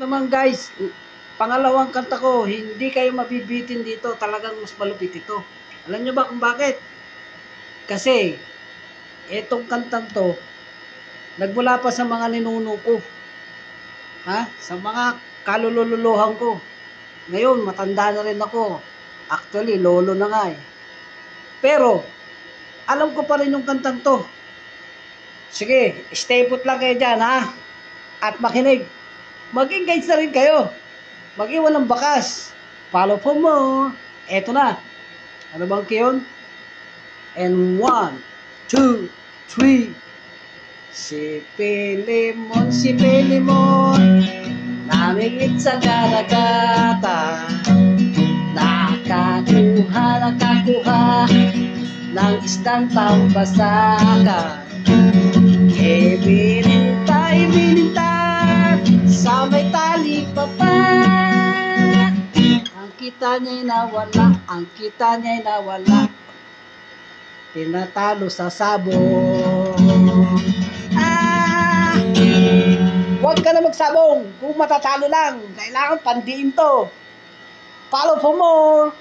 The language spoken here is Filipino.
naman guys, pangalawang kanta ko, hindi kayo mabibitin dito. Talagang mas malupit ito. Alam nyo ba kung bakit? Kasi, etong kantang to, nagmula pa sa mga ninuno ko. Sa mga kalululuhan ko. Ngayon, matanda na rin ako. Actually, lolo na nga eh. Pero, alam ko pa rin yung kantang to. Sige, stay put lang kayo dyan at makinig. Mag-engage na rin kayo. Mag-iwan ng bakas. Follow for more. Eto na. Ano bang kiyon? And 1, 2, 3. Si Pilimon, namingit sa garagata. Nakakuha ng isdang pampasakan. Ibininta sa may tali pa. Ang kita niya'y nawala, tinatalo sa sabong. Huwag ka na magsabong. Kung matatalo lang, kailangan pandiin to. Follow for more.